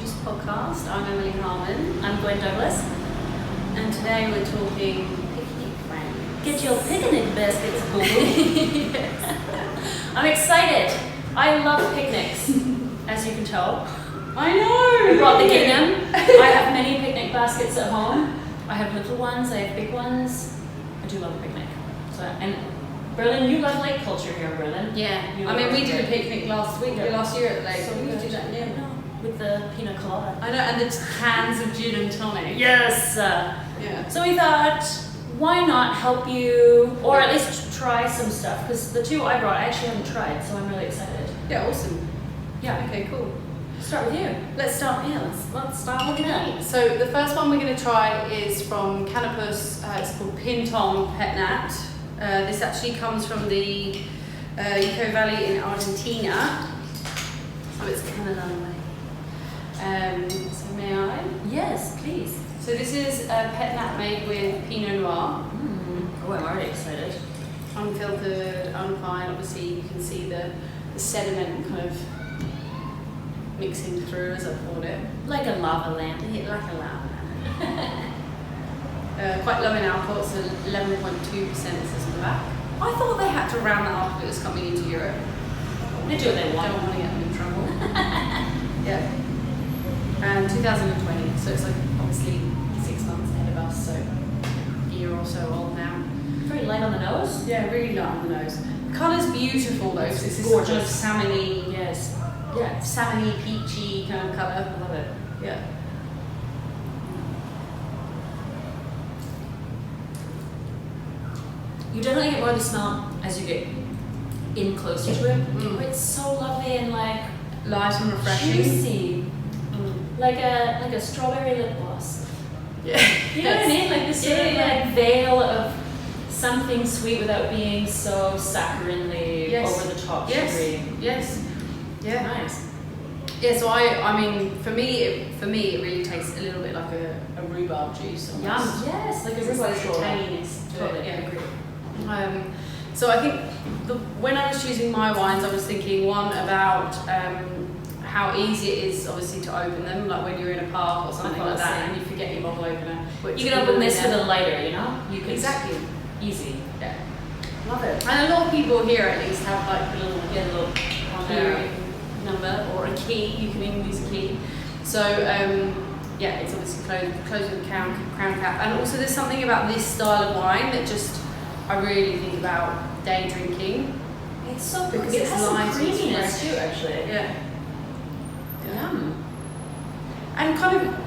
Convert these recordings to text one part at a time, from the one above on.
Purchsed podcast. I'm Emily Harmon. I'm Guen Douglas. And today we're talking picnic friends. Get your pic-a-nic baskets home. Yes. I'm excited. I love picnics, as you can tell. I know! I brought the gingham. I have many picnic baskets at home. I have little ones, I have big ones. I do love a picnic. And Berlin, you love lake culture here in Berlin. Yeah. You I mean, love we it. did a picnic last year at Lake. So we used to do that now. No, with the pina colada. I know, and the cans of gin and tonic. Yes. Yeah. So we thought, why not help you, or at least try some stuff? Because the two I brought, I actually haven't tried, so I'm really excited. Yeah, awesome. Yeah. Okay, cool. Start with you. Let's start here. Let's start with Yeah. me. So the first one we're going to try is from Canopus. It's called Pintom Pet Nat. This actually comes from the Eco Valley in Argentina. So it's kind of long way. So may I? Yes, please. So this is a pet nat made with Pinot Noir. Oh, I'm already excited. Unfiltered, unfine. Obviously you can see the sediment kind of mixing through, as I called it. Like a lava lamp. Like a lava. Quite low in alcohol, so 11.2% says on the back. I thought they had to round that up if it was coming into Europe. They do what they I want. don't want to get them in trouble. Yeah. And 2020, so it's like obviously 6 months ahead of us, so a year or so old now. Very light on the nose. Yeah, really light on the nose. The colour's beautiful though, so it's this Gorgeous. kind of salmon-y, Yes. yeah, salmon-y, peachy kind of colour. I love it. Yeah. You definitely get more of the smell as you get in closer to it. Mm. It's so lovely and like Light and refreshing. juicy. Like a strawberry lip gloss. Yeah. You know what I mean? Like this sort of like veil of something sweet without being so saccharinely over the top sugary. Yes. Yeah. Nice. Yeah. So I mean, for me, it really tastes a little bit like a rhubarb juice. Almost. Yum. Yes, like a It's rhubarb like straw. tanginess to Totally. it. Yeah. Agree. So I think when I was choosing my wines, I was thinking one about how easy it is, obviously, to open them, like when you're in a park or something like that, and you forget your bottle opener. You can open this with a lighter, you know? You can Exactly. Easy. Yeah. Love it. And a lot of people here, at least, have like a little on key there. number or a key. You can even use a key. So yeah, it's obviously closed with a crown cap. And also, there's something about this style of wine that just I really think about day drinking. It's so Because it it's has some light, it's creaminess fresh. too, actually. Yeah. Yum. And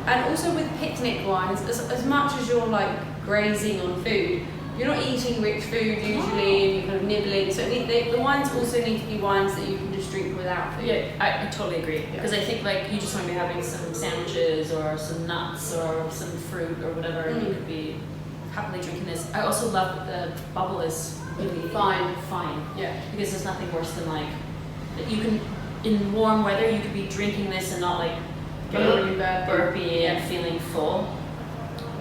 and also with picnic wines, as much as you're like grazing on food, you're not eating rich food usually, and you're kind of nibbling. So the wines also need to be wines that you can just drink without food. Yeah, I totally agree. Because I think like you just want to be having some sandwiches or some nuts or some fruit or whatever, and you could be happily drinking this. I also love that the bubble is really fine. Yeah. Because there's nothing worse than like you can in warm weather you could be drinking this and not like Really burpy and feeling full.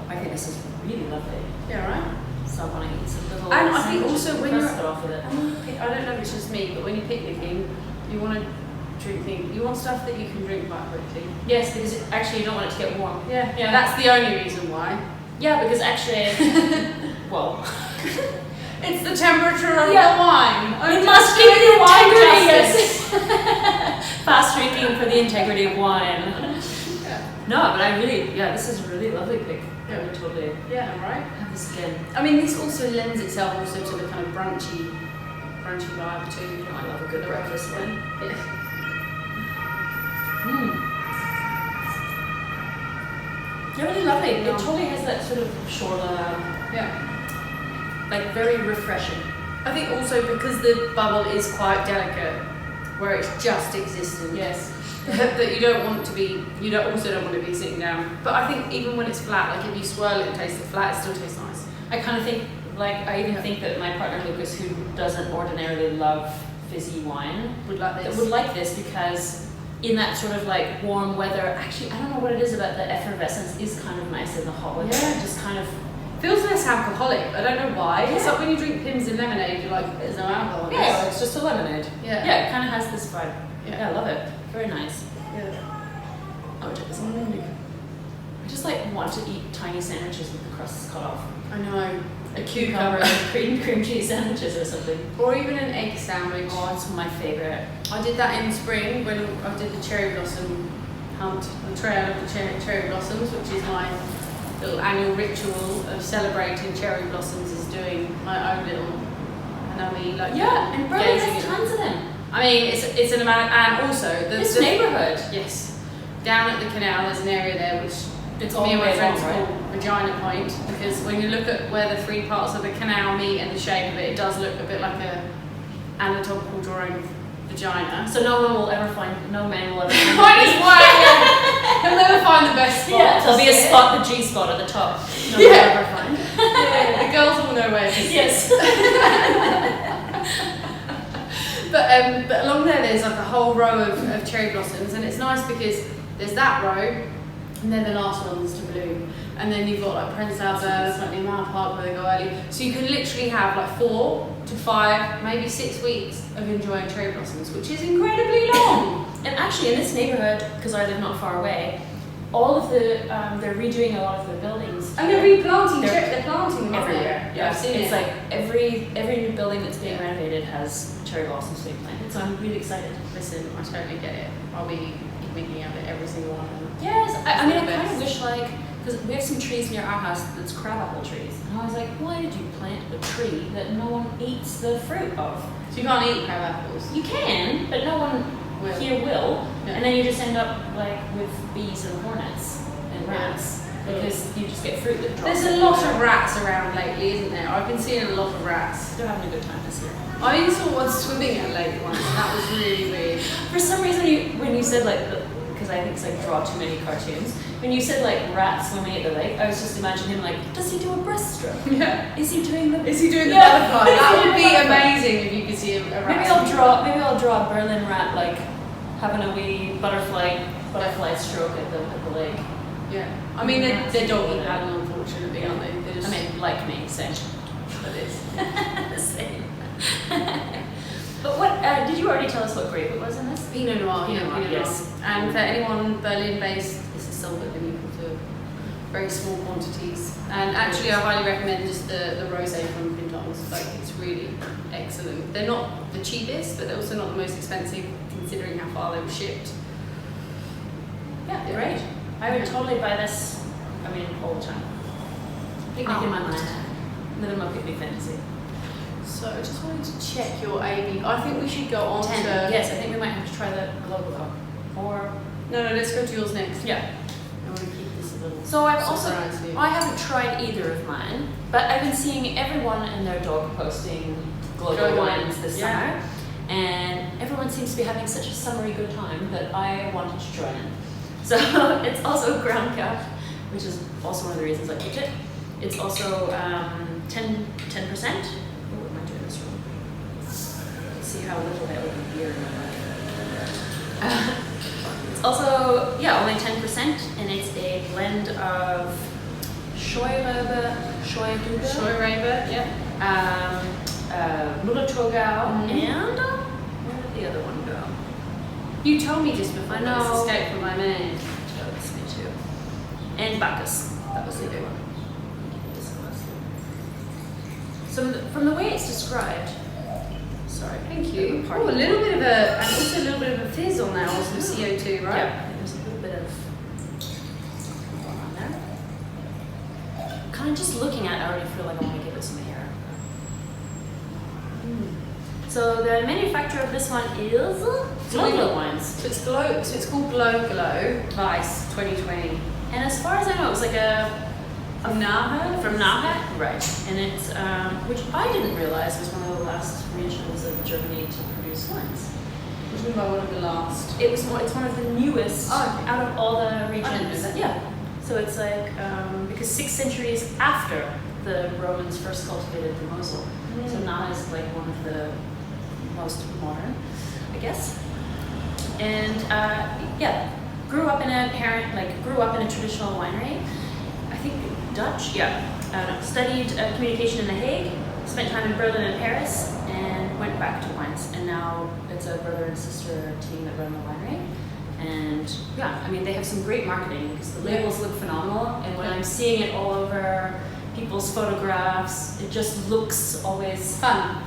I think this is really lovely. Yeah, right. So I want to eat some little. And I think sandwiches also when and you're, crust it off with it. I don't know if it's just me, but when you're picnicking, you want to you want stuff that you can drink quite quickly. Yes, because actually you don't want it to get warm. Yeah. Yeah. That's the only reason why. Yeah, because actually, well, It's the temperature of Yeah. the wine. it must give doing the wine integrity. justice. Yes. Fast drinking for the integrity of wine. Yeah. No, but I really, this is a really lovely pick. Yeah. I would totally Yeah, right. have this again. I mean, this also lends itself also to the kind of brunchy vibe too. You know, I love a good breakfast one. Yeah. Yeah, really lovely. Yeah. It totally has that sort of shoreline, Yeah. like very refreshing. I think also because the bubble is quite delicate, where it's just existent. Yes. That you don't want to be, also don't want to be sitting down. But I think even when it's flat, like if you swirl it and taste it flat, it still tastes nice. I kind of think, I even think that my partner Lucas, who doesn't ordinarily love fizzy wine, Would like this. would like this because in that sort of like warm weather, actually, I don't know what it is about the effervescence is kind of nice in the hot weather. Yeah. Just kind of Feels less alcoholic. I don't know why. It's Yeah. like when you drink Pims and lemonade, you're like, there's no alcohol in this. it's just a lemonade. Yeah. Yeah, it kind of has this vibe. Yeah. Yeah, I love it. Very nice. Yeah. I would take this just like want to eat tiny sandwiches with the crusts cut off. I know. A cucumber and cream cheese sandwiches or something. Or even an egg sandwich. Oh, it's my favourite. I did that in spring when I did the cherry blossom hunt, the trail of the cherry blossoms, which is my little annual ritual of celebrating cherry blossoms, is doing my own little Nahe, like and Berlin gazing has at tons of them. I mean, it's an amount, and also This neighbourhood. Yes, down at the canal, there's an area there which It's me all and the my way friends along, call right? Vagina Point, because when you look at where the three parts of the canal meet and the shape of it, it does look a bit like a anatomical drawing of vagina. So no man will ever find Might as find well, yeah. He'll never find the best spot. Yeah, there'll be a to sit. spot, the G spot at the top. No one will ever find. Yeah, the girls will know where to sit. Yes. But along there's like a whole row of cherry blossoms, and it's nice because there's that row, and then the last one's to bloom, and then you've got like Prince Albert, like the Mount Park where they go early. So you can literally have like 4 to 5, maybe 6 weeks of enjoying cherry blossoms, which is incredibly long. And actually, in this neighbourhood, because I live not far away, all of the they're redoing a lot of the buildings. And they're replanting, They're they're planting them everywhere. Yeah, I've seen it's it. like every new building that's being renovated has cherry blossoms being planted. So I'm really excited. Listen, I totally get it. I'll be thinking of it every single one. Yes, I mean, I the kind of best. wish like, because we have some trees near our house that's crabapple trees, and I was like, why did you plant a tree that no one eats the fruit of? So you can't eat crab apples. You can, but no one Will. here will, Yeah. and then you just end up like with bees and hornets and rats because you just get fruit that drops. There's a lot of rats around lately, isn't there? I've been seeing a lot of rats. They're having a good time this year. I even saw one swimming at Lake once, and that was really weird. For some reason, when you said like, because I think it's like draw too many cartoons. When you said like rat swimming at the lake, I was just imagining him like, does he do a breaststroke? Yeah. Is he doing the? Is he doing the Yeah. butterfly? That would be amazing if you could see a rat. Maybe I'll draw a Berlin rat like having a wee butterfly stroke at the lake. Yeah. I mean, they're Yeah. doggy paddle, unfortunately, aren't they? They're just, I mean, like me, same. that is. Same. But what did you already tell us what grape it was in this? Pinot Noir, Pinot Noir, Pinot yes. Noir. And for anyone Berlin-based, this is sold at the to very small quantities. And actually, I highly recommend just the rosé from Pintom's. Like, it's really excellent. They're not the cheapest, but they're also not the most expensive, considering how far they were shipped. Yeah, great. I would totally buy this. I mean, all the time. Picnic in my mind. Living my picnic fantasy. So, I just wanted to check your AB. I think we should go on 10. to. Yes, I think we might have to try the global though. Or No, let's go to yours next. yeah. I want to keep this a little. So I haven't tried either of mine, but I've been seeing everyone and their dog posting global wines this summer, and everyone seems to be having such a summery good time that I wanted to join in. So it's also ground cap, which is also one of the reasons I picked it. It's also 10%. Oh, am I doing this wrong? Let's see how little I open beer in my life. It's also, only 10%, and it's a blend of Scheurebe, yeah. Müller-Thurgau, and where did the other one go? You told me just before. I know. It's escaped from my mind. Oh, that's me too. And Bacchus. That was the other one. So from the way it's described, sorry. Thank you. Oh, a little bit of and also a little bit of a fizz on there, or some CO2, right? Yeah, there's a little bit of going on there. Kind of just looking at it, I already feel like I want to give it some air. So the manufacturer of this one is Glow Wines. So it's called Glow Weiss 2020. And as far as I know, it was like From Nahe? from Nahe, right? And it's which I didn't realize was one of the last regions of Germany to produce wines. Which was one of the last. It's one of the newest out of all the regions. I didn't know that. Yeah. So it's like because 6 centuries after the Romans first cultivated the Mosel, so Nahe is like one of the most modern, I guess. And grew up in a traditional winery. I think Dutch, studied communication in The Hague, spent time in Berlin and Paris, and went back to wines. And now it's a brother and sister team that run the winery. And yeah, I mean, they have some great marketing because the labels look phenomenal. And when I'm seeing it all over people's photographs, it just looks always fun.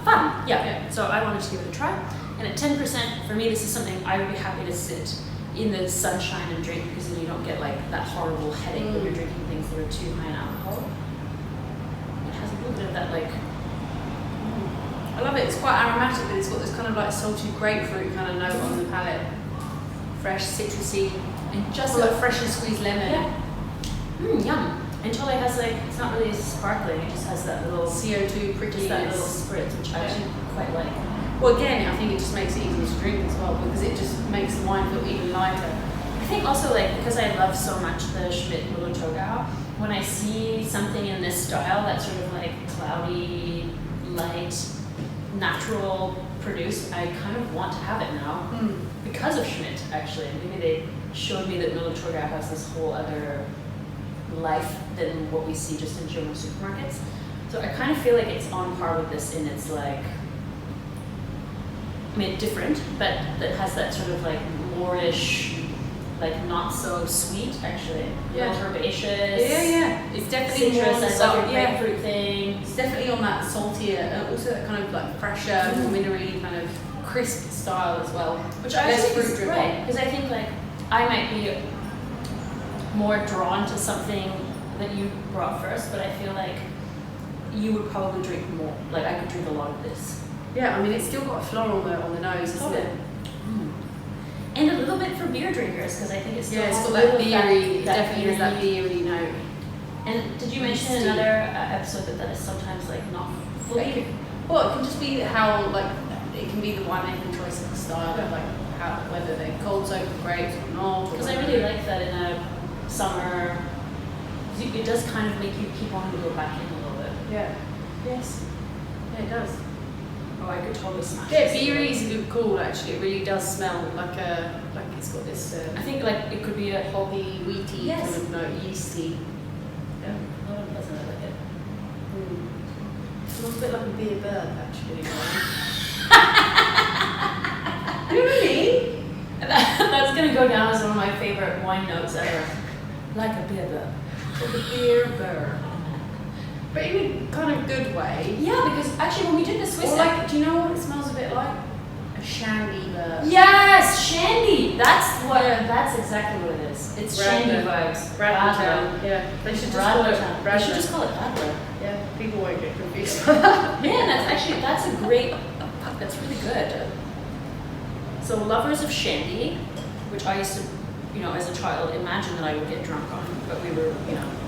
Yeah. So I wanted to give it a try. And at 10%, for me, this is something I would be happy to sit in the sunshine and drink, because then you don't get like that horrible headache when you're drinking things that are too high in alcohol. It has a little bit of that like. I love it. It's quite aromatic, but it's got this kind of like salty grapefruit kind of note on the palate. Fresh, citrusy, and just like freshly squeezed lemon. Yeah. Yum. And Chole has like, it's not really sparkling, it just has that little CO2 prickly, that little spritz, which I actually quite like. Well, again, I think it just makes it easier to drink as well, because it just makes the wine feel even lighter. I think also like, because I love so much the Schmidt Müller-Thurgau, when I see something in this style that's sort of like cloudy, light, natural produced, I kind of want to have it now. Because of Schmidt, actually. Maybe they showed me that Müller-Thurgau has this whole other life than what we see just in German supermarkets. So I kind of feel like it's on par with this in its like, I mean, different, but that has that sort of like moreish, like not so sweet actually. Yeah. Little herbaceous. Yeah. It's definitely citrus, more on the I love your grapefruit thing. It's definitely on that saltier, also that kind of like fresher, minery kind of crisp style as well. Which I think is great, because I think like I might be more drawn to something that you brought first, but I feel like you would probably drink more. Like I could drink a lot of this. Yeah, I mean it's still got a floral note on the nose, isn't it? And a little bit for beer drinkers, because I think it's still it's has got a that little beery, that definitely has that beery note. And did you mention in another episode that is sometimes like not fully? Well, it can just be how like it can be the winemaking choice of the style, like how whether they're cold soaked grapes or not. Because I really like that in a summer. It does kind of make you keep wanting to go back in a little bit. Yeah. Yes. Yeah, it does. Oh, I could totally smash. Yeah, beery is a good call actually. It really does smell like it's got this. I think like it could be a hoppy, wheaty kind of note, yeasty. Yeah, a lot of pleasant. I like it. It smells a bit like a beer bird actually. You know what I mean? That's gonna go down as one of my favorite wine notes ever. Like a beer bird. Like a beer bird. But in a kind of good way. Yeah, because actually when we did the Swiss, like, do you know what it smells a bit like? A shandy bird. Yes, shandy. That's what. That's exactly what it is. It's shandy vibes. Radler. Yeah. They should just call it Radler. They should just call it Radler. Yeah. People won't get confused. Yeah, that's a great. That's really good. So lovers of shandy, which I used to, as a child, imagine that I would get drunk on, but we were,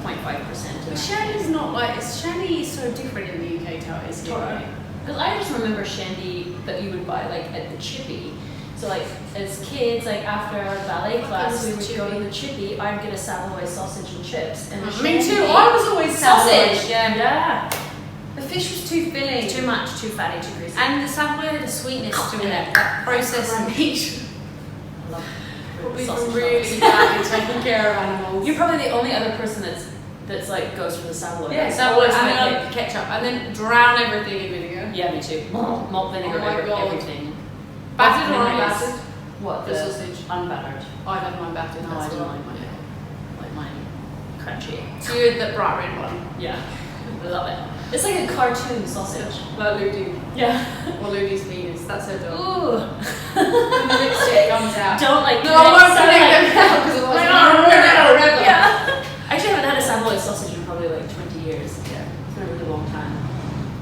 0.5%. But shandy's not like, shandy is so different in the UK to how it is here, right? Because I just remember shandy that you would buy like at the chippy. So like as kids, like after our ballet class, we would go to the chippy. I'd get a Savoy sausage and chips, and me too. I was always sausage. Yeah. The fish was too filling. Too much, too fatty, too greasy. And the Savoy had a sweetness to it. That processed meat. I love probably really bad at taking care of animals. You're probably the only other person that's like goes for the Savoy. Yeah, Savoy, and then ketchup, and then drown everything in vinegar. Yeah, me too. Malt vinegar, everything. Battered or unbattered? What, the sausage? Unbattered. I have mine battered. No, I don't like mine. Like mine crunchy. So you're the bright red one? Yeah. I love it. It's like a cartoon sausage. Like Ludi. Yeah. Or Ludi's penis. That's her dog. Ooh. When the lipstick comes out. Don't like. No, I won't put them out because otherwise I'm ruin it forever. Yeah. I actually haven't had a Savoy sausage in probably like 20 years. Yeah. It's been a really long time.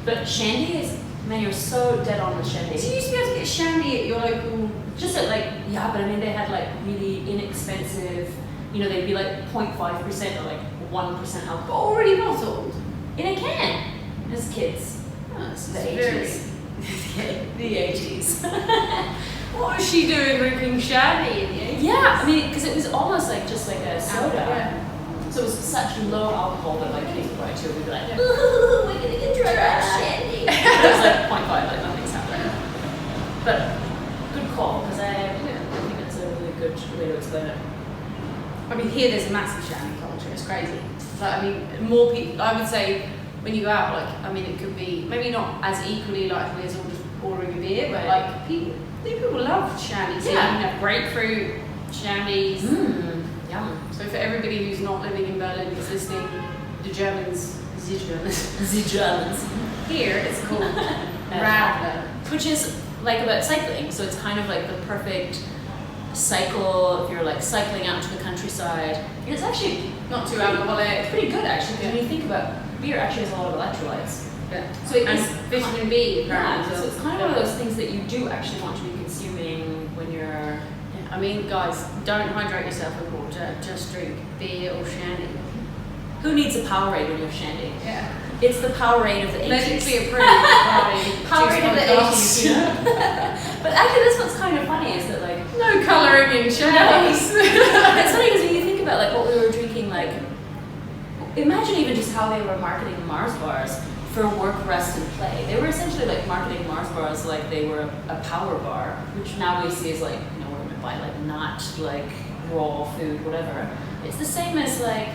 But shandy is, man, you're so dead on with shandy. So you used to be able to get shandy at your local. Just at like, yeah, but I mean they had like really inexpensive, they'd be like 0.5% or like 1% alcohol. Already bottled? In a can. As kids. Oh, the 80s. The 80s. What was she doing drinking shandy in the 80s? Yeah, I mean, because it was almost like just like a soda. Yeah. So it was such low alcohol that like kids would buy too. We'd be like, ooh, we're gonna get drunk on shandy. But it was like 0.5, like nothing's happening. But good call, because I think it's a really good way to explain it. I mean, here there's a massive shandy culture. It's crazy. Like, I mean, more people. I would say when you go out, like, I mean, it could be maybe not as equally likely as all just ordering a beer, but like people love shandy. So you can have grapefruit, shandies. Yum. So for everybody who's not living in Berlin, is listening, the Germans. The Germans. Here it's called Radler. Which is like about cycling, so it's kind of like the perfect cycle if you're like cycling out to the countryside. And it's actually Not too alcoholic. pretty good actually, because when you think about it, beer actually has a lot of electrolytes. Yeah. So it And is vitamin B apparently. so it's kind of one of those things that you do actually want to be consuming when you're. I mean, guys, don't hydrate yourself with water. Just drink beer or shandy. Who needs a Powerade when you have shandy? Yeah. It's the Powerade of the 80s. Medically approved by Powerade of the Juice 80s, you know? But actually, this one's kind of funny, is that like. No colouring in shandies. It's funny because when you think about like what we were drinking, like. Imagine even just how they were marketing Mars bars for work, rest, and play. They were essentially like marketing Mars bars like they were a power bar, which now we see as like, you know, we're going to buy like not like raw food, whatever. It's the same as like,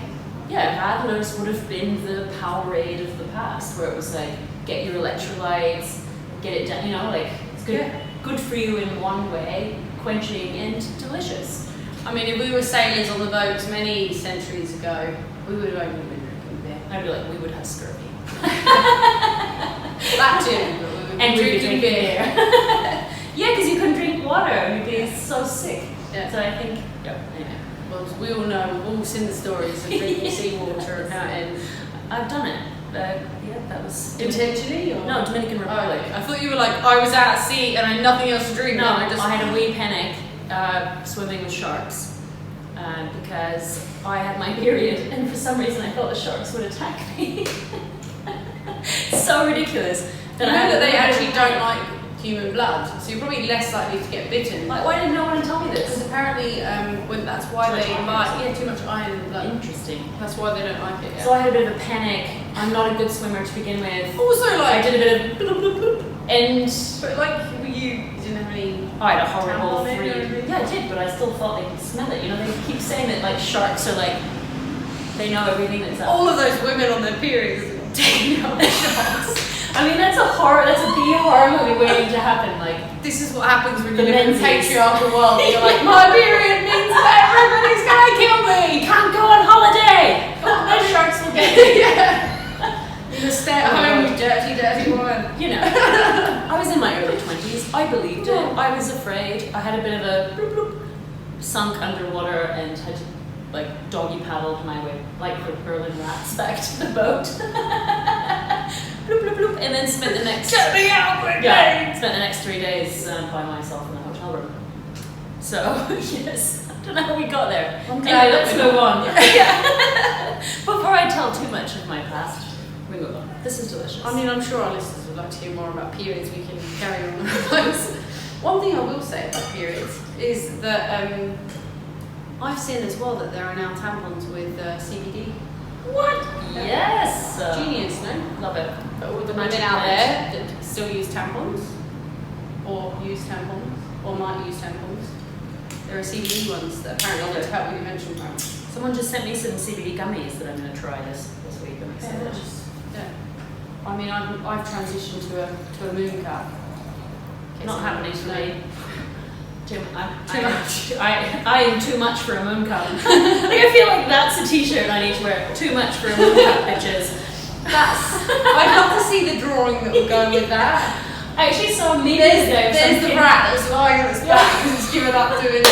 yeah, Radlers would have been the Powerade of the past, where it was like, get your electrolytes, get it done, you know, like, it's good, good for you in one way, quenching and delicious. I mean, if we were sailors on the boats many centuries ago, we would have only been drinking beer. I'd be like, we would have scurvy. That too, but we would And be we'd be drinking drinking beer. Yeah, because you couldn't drink water, you'd be so sick. Yeah. So I think, yeah, anyway. Well, we all know, we've all seen the stories of drinking seawater and how it ends. I've done it. Yeah, that was... Intentionally? Or? No, Dominican Republic. I thought you were like, I was out at sea and I had nothing else to drink. No, and I had a wee panic swimming with sharks because I had my period and for some reason I thought the sharks would attack me. So ridiculous. You know that they actually don't like human blood, so you're probably less likely to get bitten. Like, why didn't no one tell me Because this? apparently, that's why Too much they iron. buy too much iron in the blood. Interesting. That's why they don't like it. Yeah. So I had a bit of a panic. I'm not a good swimmer to begin with. Also, I like, did a bit of bloop, bloop, bloop, and but like, you didn't have any. I had a horrible tampon in or 3. anything? Yeah, I did, but I still thought they could smell it. You know, they keep saying that like sharks are like, they know everything that's up. All of those women on their periods taking out their shots. I mean, that's a B horror movie waiting to happen. Like, This is what happens when you The live in a menses. patriarchal world. You're like, my period means that everybody's gonna kill me. can't go on holiday. Those sharks will get me. Yeah. You just stay at home, you dirty, dirty woman. You know, I was in my early 20s. I believed it. I was afraid. I had a bit of a bloop, bloop, sunk underwater and had to like doggy paddled my way like the Berlin rats back to the boat. Bloop, bloop, bloop, and then spent the next Get me out, quickly! spent the next 3 days by myself in the hotel room. So yes, I don't know how we got there. Okay, Anyway, let's we're move not- on. Before I tell too much of my past, we move on. This is delicious. I mean, I'm sure our listeners would like to hear more about periods. We can carry on with those. One thing I will say about periods is that I've seen as well that there are now tampons with CBD. What? Yes. Genius, no? Love it. But all the Magic women out word. there that still use tampons, or use tampons, or might use tampons, there are CBD ones that apparently to help with your menstrual cramps. Someone just sent me some CBD gummies that I'm going to try this week. I'm excited. Yeah. I mean, I've transitioned to a moon cup. Not happening for me. Too much. I am too much for a moon cup. Like, I feel like that's a t-shirt I need to wear. Too much for a moon cup, bitches. I'd love to see the drawing that would go with that. I actually saw a meme There's the rat that's lying on its back and it's given up doing it.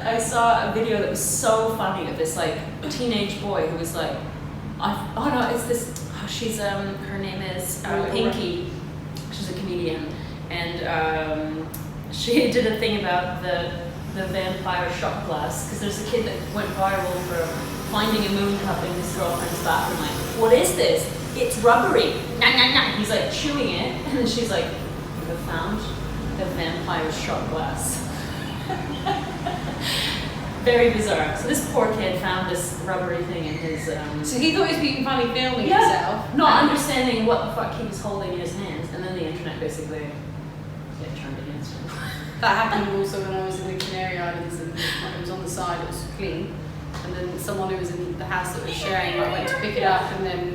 I saw a video that was so funny of this like teenage boy who was like, she's her name is Pinky. She's a comedian, and she did a thing about the vampire shot glass, because there's a kid that went viral for finding a moon cup in his girlfriend's bathroom. Like, what is this? It's rubbery. Nah, nah, nah. He's like chewing it, and then she's like, "You have found the vampire shot glass." Very bizarre. So this poor kid found this rubbery thing in his. So he thought he was being funny filming Yeah, himself. not understanding what the fuck he was holding in his hands, and then the internet basically turned against him. That happened also when I was in the Canary Islands and it was on the side, it was clean. And then someone who was in the house that was sharing, I went to pick it up and then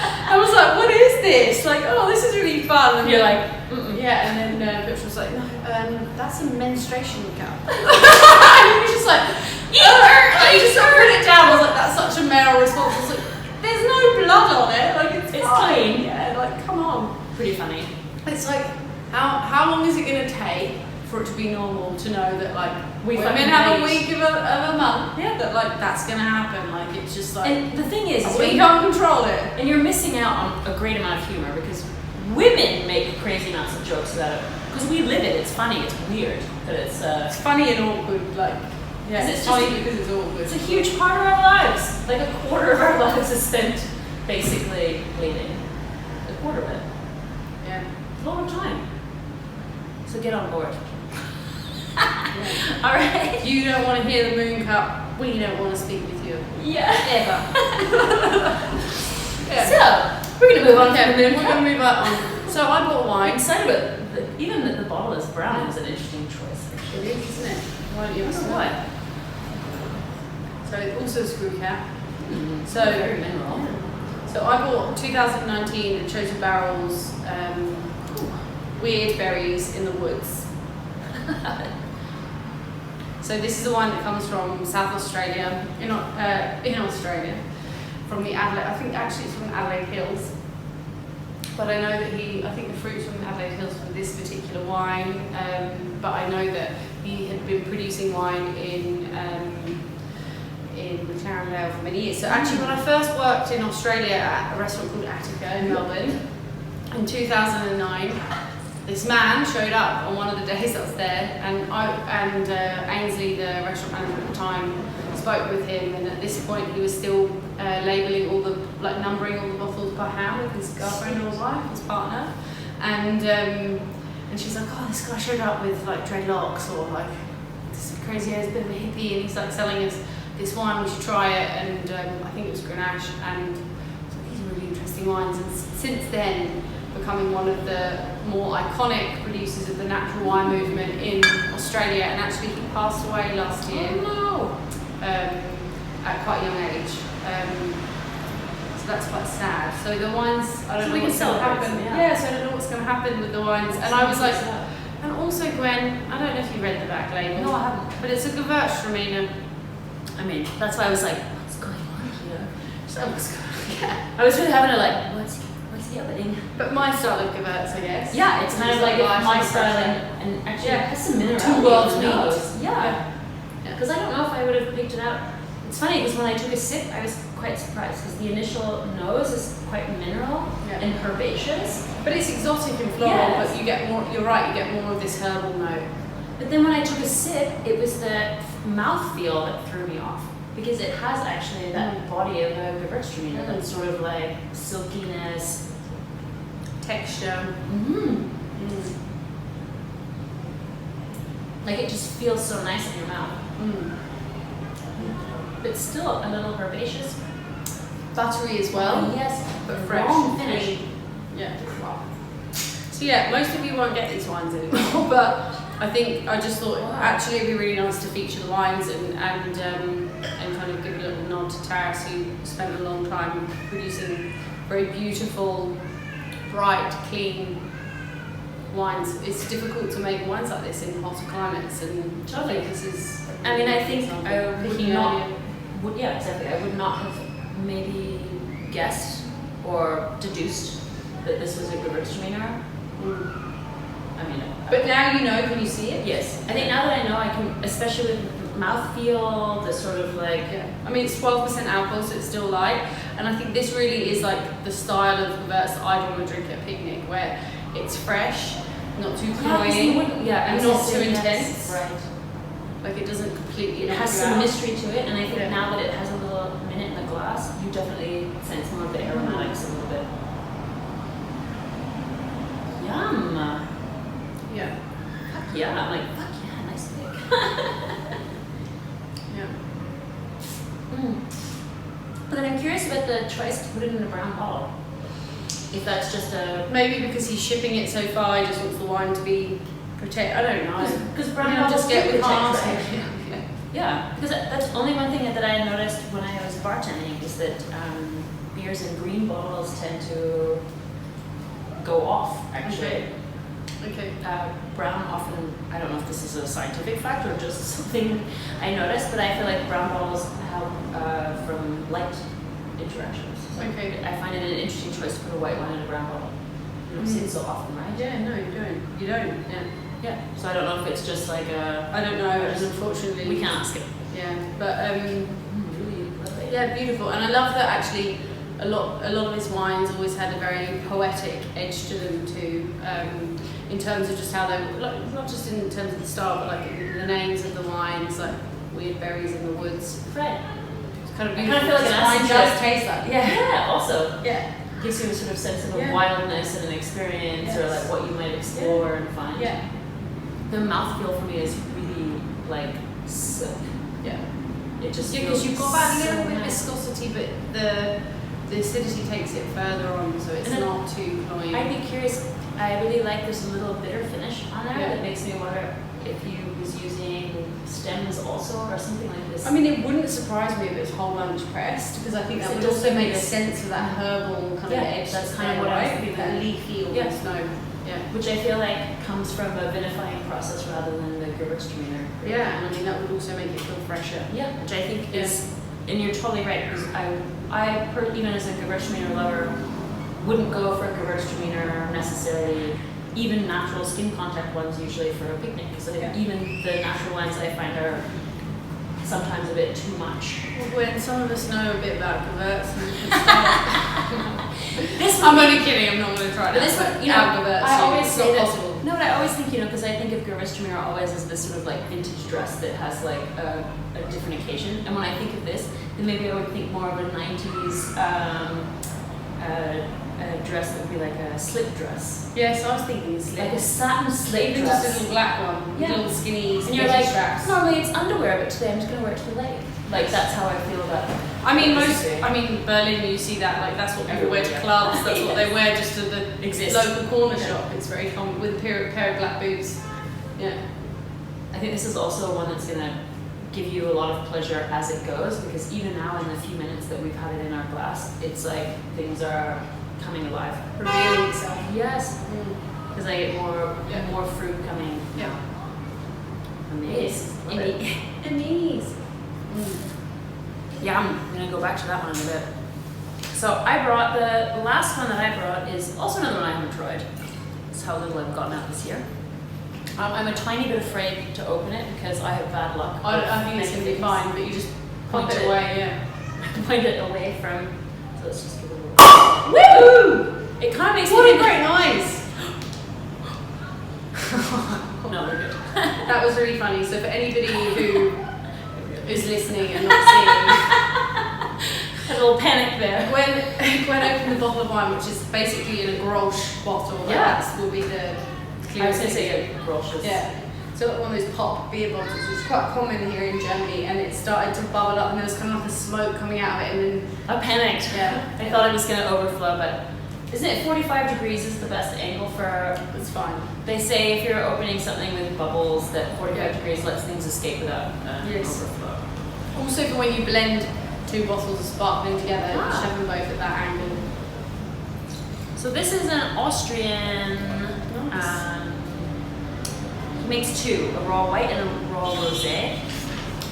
I was like, what is this? Like, oh, this is really fun. And You're like, yeah, and then Butch was like, no, that's a menstruation cup. And he was just like, he just put it down. I was like, that's such a male response. I was like, there's no blood on it. Like, it's fine. clean. Yeah, like, come on. Pretty funny. It's like, how long is it going to take for it to be normal to know that, like, women have a week of a month? Yeah. That, like, that's going to happen. Like, it's just like. And the thing is we can't control it. And you're missing out on a great amount of humor because women make crazy amounts of jokes about it. Because we live it, it's funny, it's weird. But it's funny and awkward, like. Yeah, it's funny just, because it's awkward. It's a huge part of our lives. Like a quarter of our lives is spent basically bleeding. A quarter of it. Yeah. It's a lot of time. So get on board. Yeah. Alright. You don't want to hear the moon cup, we don't want to speak with you. Yeah. Ever. Yeah. So, we're going to move on to the moon We're cup. going to move on. So I bought I'm wine. excited about even that the bottle is brown is an interesting choice. It is, isn't it? Why don't you I don't know why? why. So it's also a screw cap. Mm-hmm. So Very mineral. So I bought 2019 Ochota barrels, weird berries in the woods. So this is the wine that comes from South Australia, in Australia, from the Adelaide. I think actually it's from the Adelaide Hills. But I know that I think the fruit's from the Adelaide Hills for this particular wine. But I know that he had been producing wine in McLaren for many years. So actually when I first worked in Australia at a restaurant called Attica in Melbourne in 2009, this man showed up on one of the days I was there, and Ainsley, the restaurant manager at the time, spoke with him, and at this point he was still labelling all the, like numbering all the bottles per hand with his girlfriend or wife, his partner, and she's like, oh, this guy showed up with like dreadlocks or like this crazy ass bit of a hippie, and he's like selling us this wine, we should try it, and I think it was Grenache, and so these are really interesting wines, and since then becoming one of the more iconic producers of the natural wine movement in Australia, and actually he passed away last year. Oh no! At quite a young age. So that's quite sad. So the wines, I don't know what's going to happen. Yeah, so I don't know what's going to happen with the wines. And I was like, and also Gwen, I don't know if you read the back label. No, I haven't. But it's a Gewürztraminer. I mean, that's why I was like, what's going on here? So what's going on? Yeah. I was really having to like, what's happening? But my style of Gewürz, I guess. Yeah, it's kind of like my style, and actually it has some minerality. Two worlds meet. Yeah. Because I don't know if I would have picked it out. It's funny because when I took a sip, I was quite surprised because the initial nose is quite mineral and herbaceous. But it's exotic and floral, Yes. but you get more, you're right, you get more of this herbal note. But then when I took a sip, it was the mouthfeel that threw me off. Because it has actually that body of a Gewürztraminer, that sort of like silkiness, texture. Like it just feels so nice in your mouth. But still a little herbaceous. Buttery as well. Yes, but fresh. Long finish. Yeah. Wow. So yeah, most of you won't get these wines anymore, but I just thought actually it'd be really nice to feature the wines and kind of give a little nod to Taras, who spent a long time producing very beautiful, bright, clean wines. It's difficult to make wines like this in hotter climates, and Totally. this is. I mean, I think I would picking not. earlier. Yeah, exactly. I would not have maybe guessed or deduced that this was a Gewürztraminer. I mean, But now you know. Can you see it? yes. I think now that I know, I can, especially with mouthfeel, the sort of like. Yeah. I mean, it's 12% alcohol, so it's still light. And I think this really is like the style of Gewürz that I'd want to drink at a picnic, where it's fresh, not too cloying, and not too intense. Right. Like it doesn't completely. It knock has you some out. mystery to it, and I think now that it has a little minute in the glass, you definitely sense more of the aromatics a little bit. Yum. Yeah. Fuck yeah. I'm like, fuck yeah, nice pick. Yeah. But then I'm curious about the choice to put it in a brown bottle. If that's just a... Maybe because he's shipping it so far, he just wants the wine to be protected. I don't know. Because brown Maybe I'll bottles just get do with protect, Mars. right? Yeah, because that's only one thing that I noticed when I was bartending is that beers in green bottles tend to go off, actually. Okay. Brown often, I don't know if this is a scientific fact or just something I noticed, but I feel like brown bottles help from light interactions. So Okay. I find it an interesting choice to put a white wine in a brown bottle. You don't see it so often, right? Yeah, no, you don't. You don't, yeah. Yeah. So I don't know if it's just like a... I don't know, and unfortunately... We can ask it. Yeah, but really lovely. yeah, beautiful. And I love that actually a lot of his wines always had a very poetic edge to them too, in terms of just how they, like, not just in terms of the style, but like the names of the wines, like weird berries in the woods. Right. It's kind of I beautiful. kind of feel like an wine acid does trip. taste like. Yeah, also. Yeah. Gives you a sort of sense of Yeah. a wildness and an experience, Yes. or like what you might explore and find. Yeah. The mouthfeel for me is really like silk. Yeah. It just Because you've got that so little bit of nice. viscosity, but the acidity takes it further on, so it's not too cloying. I'd be curious. I really like there's a little bitter finish on there Yeah. that makes me wonder if you was using stems also or something like this. I mean, it wouldn't surprise me if it's whole bunch pressed, because I think that It would does also give make me a- sense of that herbal kind Yeah, of edge. that's kind of what I was thinking. That leafy almost, no. Yeah. which I feel like comes from a vinifying process rather than the Gewürztraminer. Yeah, and I mean, that would also make it feel fresher. Yeah, which I think is, and you're totally right, because even as a Gewürztraminer lover, wouldn't go for a Gewürztraminer necessarily, even natural skin contact ones usually for a picnic, because even the natural ones I find are sometimes a bit too much. Well, when some of us know a bit about Gewürz and different stuff. This I'm only kidding, I'm not going to try But that. this one, Gewürz, I always it's say not that. possible. No, but I always think, because I think of Gewürztraminer always as this sort of like vintage dress that has like a different occasion. And when I think of this, then maybe I would think more of a 90s dress that would be like a slip dress. Yes, I was thinking slip. Like a satin slip Even dress. just a little black one, Yeah. little skinny And you're like, straps. normally it's underwear, but today I'm just going to wear it to the leg. Like that's how I feel about it. I mean, Berlin, you see that, like, that's what people wear to clubs, that's what they wear just to the local corner shop. It's very common, with a pair of black boots. Yeah. I think this is also one that's going to give you a lot of pleasure as it goes, because even now in the few minutes that we've had it in our glass, it's like things are coming alive. Revealing itself. Yes, because I get more fruit coming. Yeah. Amazing. Amazing. Yeah, I'm gonna go back to that one in a bit. So I brought the last one that I brought is also another one I haven't tried. It's how little I've gotten out this year. I'm a tiny bit afraid to open it because I have bad luck. I think it's going to be fine, but you just point it away, yeah. Point it away from. So let's just give it a little. Woo! It kind of makes What me a great noise! No, we're good. That was really funny. So for anybody who is listening and not seeing, A little panic there. Gwen opened the bottle of wine, which is basically in a Grolsch bottle. Like that will be the I was going to say Grolsch. Yeah. So one of those pop beer bottles, which is quite common here in Germany, and it started to bubble up, and there was kind of like a smoke coming out of it, and then I panicked. Yeah. I thought it was going to overflow, but isn't it 45 degrees is the best angle for? it's fine. They say if you're opening something with bubbles, that 45 degrees lets things escape without overflow. Also, for when you blend two bottles of sparkling together, you should have them both at that angle. So this is an Austrian. He makes two, a raw white and a raw rosé.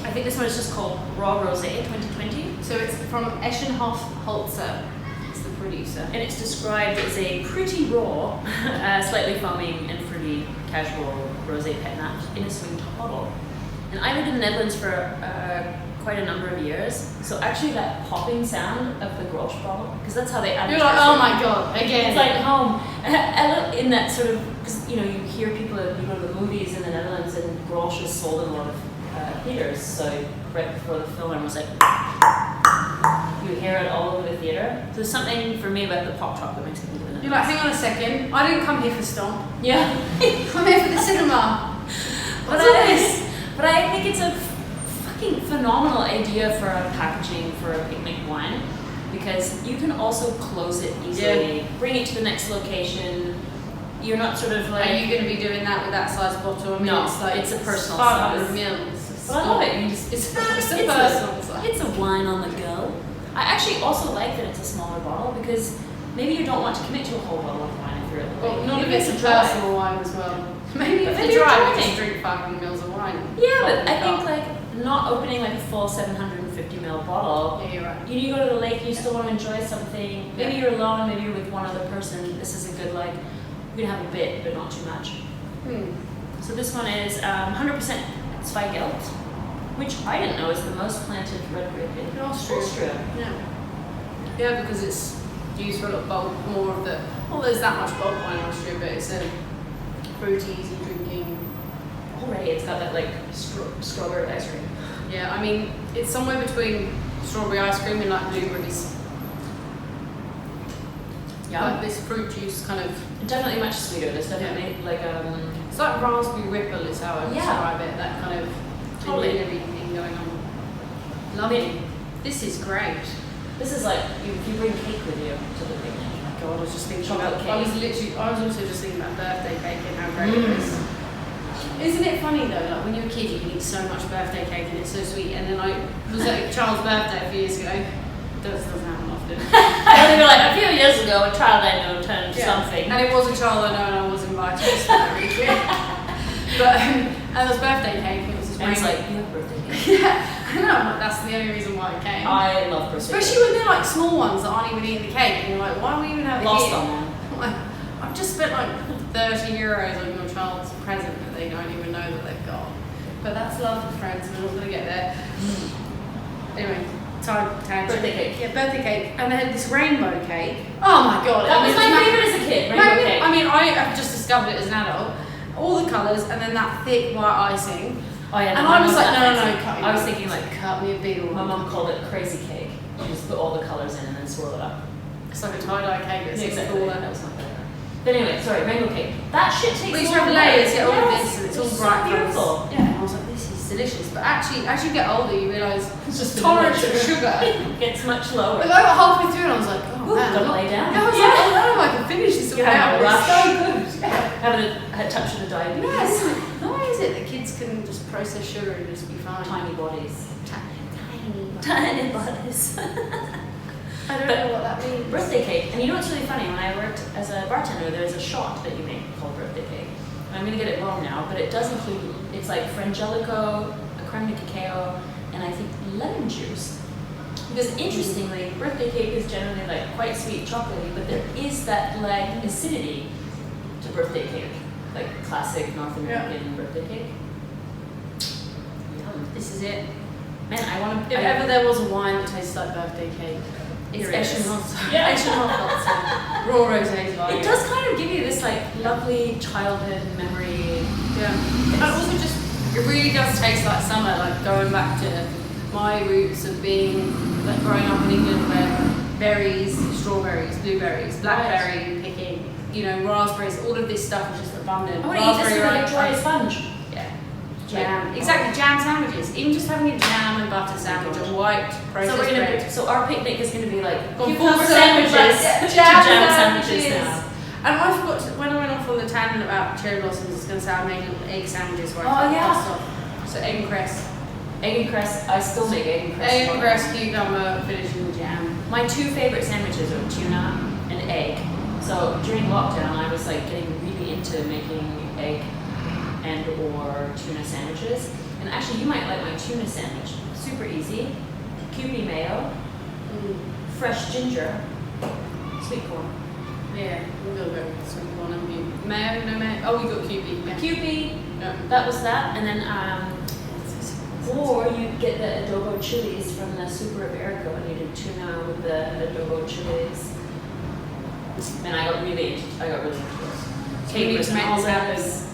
I think this one is just called Raw Rosé 2020. So it's from Eschenhof Holzer. It's the producer. And it's described as a pretty raw, slightly foaming and fruity casual rosé pet nat in a swing top bottle. And I lived in the Netherlands for quite a number of years, so actually that popping sound of the Grolsch bottle, because that's how they advertise. You're like, oh my god, again. It's like home. In that sort of, because you hear people, you go to the movies in the Netherlands and Grolsch is sold in a lot of theaters, so right before the film I was like, you hear it all over the theater. So there's something for me about the pop top that makes me think of it. You're like, hang on a second, I didn't come here for Stomp. Yeah. I'm here for the cinema. But I think it's a fucking phenomenal idea for a packaging for a picnic wine, because you can also close it easily, bring it to the next location. You're not sort of like. Are you going to be doing that with that size bottle? I mean, No, it's like it's a personal 500 size. mils. But I love it. It's a personal size. It's a wine on the go. I actually also like that it's a smaller bottle because maybe you don't want to commit to a whole bottle of wine if you're at the Well, lake. not if Maybe it's a dry. personal wine as well. Maybe if Maybe it's you're dry, we driving. just drink 500 mils of wine. Yeah, but I Probably think like not opening like a full 750ml bottle. Yeah, you're right. You go to the lake, you still want to enjoy something. Maybe you're alone, maybe you're with one other person. This is a good like, you can have a bit, but not too much. So this one is 100% Zweigelt, which I didn't know is the most planted red grape in Austria. Yeah. Yeah, because it's used for a lot of bulk, more of the. Well, there's that much bulk wine in Austria, but it's fruity, easy drinking. Already, it's got that like strawberry ice cream. Yeah, I mean, it's somewhere between strawberry ice cream and like blueberries. Yeah. Like this fruit juice kind of. Definitely much sweeter. There's definitely like It's like raspberry ripple is how I would Yeah. describe it. That kind of Totally. thing going on. Lovely. This is great. This is like you bring cake with you to the picnic. Oh my god, I was just thinking Chocolate about. cake. I was also just thinking about birthday cake and how great it is. Isn't it funny though? Like when you're a kid, you can eat so much birthday cake and it's so sweet. And then I was at Charles' birthday a few years ago. Doesn't happen often. And you're like, a few years ago, a child I know turned something. And it was a child I know, and I was invited. So that really weird. But and there was birthday cake. And it was this And it's rainbow. like, you have birthday cake. Yeah, I know. Like, that's the only reason why I came. I love birthday Especially cake. when they're like small ones that aren't even eating the cake, and you're like, why are we even having it Lost here? on them. Like, I've just spent like 30 euros on your child's present that they don't even know that they've got. But that's love, friends. We're not gonna get there. Anyway, tangent. Birthday cake. Yeah, birthday cake, and they had this rainbow cake. Oh my god, That was it my ma- favorite as a kid, rainbow cake. I mean, I have just discovered it as an adult. All the colours, and then that thick white icing. Oh yeah, And mine I was like, that no, fancy. cut me I was out. thinking like, Cut me a big one. my mum called it crazy cake. You just put all the colours in and then swirl it up. It's like a tie-dye cake. It's Exactly. cool. That was my favorite. But anyway, sorry, rainbow cake. That shit takes But you a have long layers, time. yeah, all of Yes, this, and it's all so bright beautiful. colours. Yeah, and I was like, this is delicious. But actually, as you get older, you realise It's just tolerance of sugar. Gets much lower. Like, I got halfway through and I was like, oh Ooh, man. gotta lay down. I was like, oh no, I can finish this all You have now. a rush. It's so good. Yeah. Having a touch of the diabetes. Yes. Why is it that kids can just process sugar and just be fine? Tiny bodies. Tiny. Tiny bodies. I don't But know what that means. Birthday cake. And you know what's really funny? When I worked as a bartender, there's a shot that you make called birthday cake. And I'm going to get it wrong now, but it does include, it's like frangelico, a creme de cacao, and I think lemon juice. Because interestingly, birthday cake is generally like quite sweet chocolatey, but there is that like acidity to birthday cake. Like classic North American birthday cake. Yum. This is it. Man, I want to. If ever there was a wine that tastes like birthday cake, it's Here it is. Eschenhof. Yeah. Eschenhof Holzer. Raw rosé wine. It does kind of give you this like lovely childhood memory. Yeah. And also just, it really does taste like summer, like going back to my roots of being, like growing up in England where berries, strawberries, blueberries, blackberry picking, you know, raspberries, all of this stuff is just abundant. I want to eat this Raspberry with a ripe, dry sponge. yeah. Jam. Exactly, jam sandwiches. Even just having a jam and butter sandwich, a white processed So bread. so our picnic is going to be like Gone cucumber full sandwiches, circle, to jam jam sandwiches sandwiches. now. And I forgot to, when I went off on the tangent about cherry blossoms, I was going to say I made little egg sandwiches where I Oh, cut yeah. crust off. So egg and cress. Egg and cress, I still make egg and cress. Egg and cress, cucumber, finished in jam. My two favorite sandwiches are tuna and egg. So during lockdown, I was like getting really into making egg and or tuna sandwiches. And actually, you might like my tuna sandwich. Super easy. Kewpie mayo, fresh ginger, sweet corn. Yeah, we'll go with sweet corn and beef. Mayo, no mayo. Oh, we got Kewpie. Yeah. Kewpie, Yeah. that was that. And then, or you get the adobo chilies from the Super Iberico and you do tuna with the adobo chilies. And I got really into those. So we need to make this happen.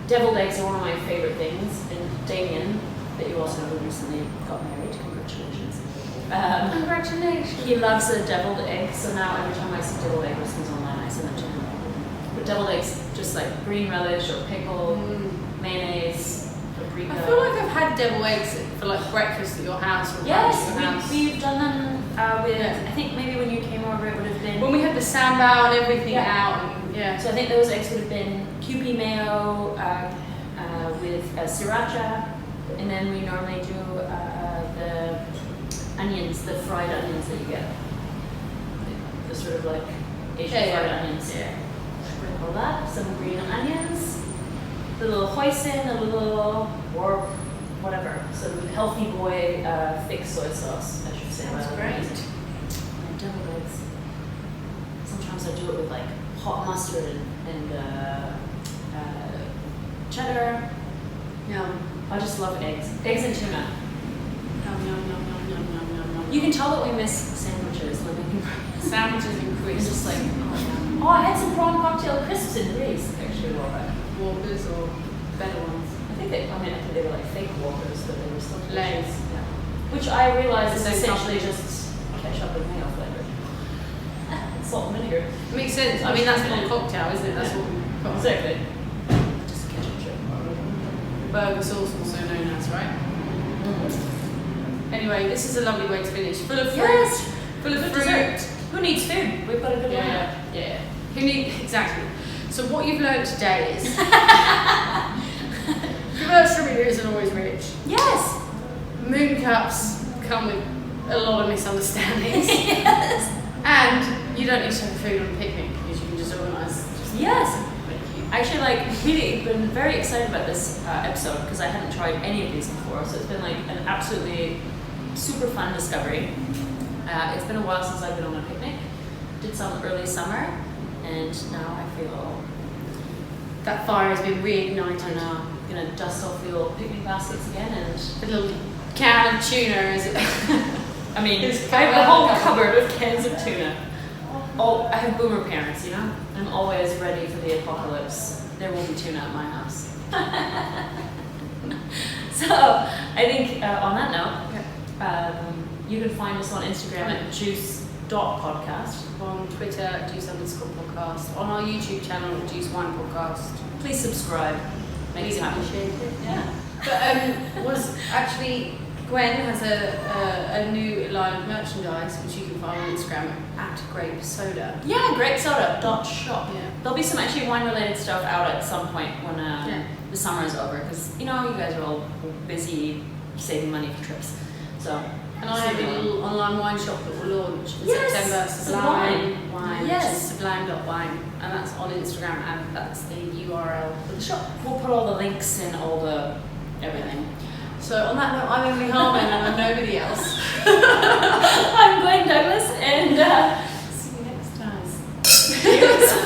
Deviled eggs are one of my favorite things. And Damien, that you also know who recently got married, congratulations. Congratulations. He loves a deviled egg, so now every time I see deviled egg recipes online, I send them to him. But deviled eggs, just like green relish or pickle, mayonnaise, paprika. I feel like I've had devil eggs for like breakfast at your house or lunch Yes, at your house. we've done them with, Yeah. I think maybe when you came over it would have been, When we had the sambal and everything Yeah. out, and yeah. so I think those eggs would have been Kewpie mayo with sriracha, and then we normally do the onions, the fried onions that you get. The sort of like Asian fried onions. Yeah. Sprinkle that, some green onions, a little hoisin, a little, or whatever, some healthy boy thick soy sauce, I should say. That's great. And deviled eggs. Sometimes I do it with like hot mustard and cheddar. Yum. I just love eggs. Eggs and tuna. Yum, yum, yum, yum, yum, yum, yum, yum. You can tell that we miss sandwiches living Sandwiches and It's crisps. just like, oh yeah. Oh, I had some prawn cocktail crisps in Greece actually a while back. Walkers or better ones. I think they were like fake Walkers, but they were still Lay's. delicious. Yeah. Which I realized is So essentially just ketchup and mayo flavor. Salt and vinegar. Makes sense. I mean, that's one cocktail, isn't it? That's what we've got. Exactly. Just ketchup chip. Burger sauce, also known as, right? Anyway, this is a lovely way to finish. Full of fruit. Yes. Full of Good fruit. dessert. Who needs food? We've got a good lineup. Yeah. Who need exactly? So what you've learned today is commercial media isn't always rich. Yes. Moon cups come with a lot of misunderstandings. Yes. And you don't need to have food on a picnic because you can just organise. Yes. Actually, like, really been very excited about this episode because I hadn't tried any of these before, so it's been like an absolutely super fun discovery. It's been a while since I've been on a picnic. Did some early summer, and now I feel That fire has been reignited. I'm gonna dust off the old picnic baskets again, and The little can of tuna, is it? I mean, It's I have a whole covered. cupboard of cans of tuna. Oh, I have boomer parents, you know? I'm always ready for the apocalypse. There will be tuna at my house. So, I think on that note, you can find us on Instagram at juice.podcast. On Twitter, juice_podcast. On our YouTube channel, Juice Wine Podcast. Please subscribe. Makes Please me happy. appreciate it. Yeah. But was actually Guen has a new line of merchandise which you can find on Instagram at Grape Soda. Yeah, grapesoda.shop. Yeah. There'll be some actually wine-related stuff out at some point when the summer is over, because you know you guys are all busy saving money for trips. So. And I have a little online wine shop that will launch in Yes, September. Sublime Wine. Yes. Which is sublime.wine. And that's on Instagram, and that's the URL for the shop. We'll put all the links in all the everything. So on that note, I'm Emily Harmon and I'm nobody else. I'm Gwen Douglas, and See you next time. cheers.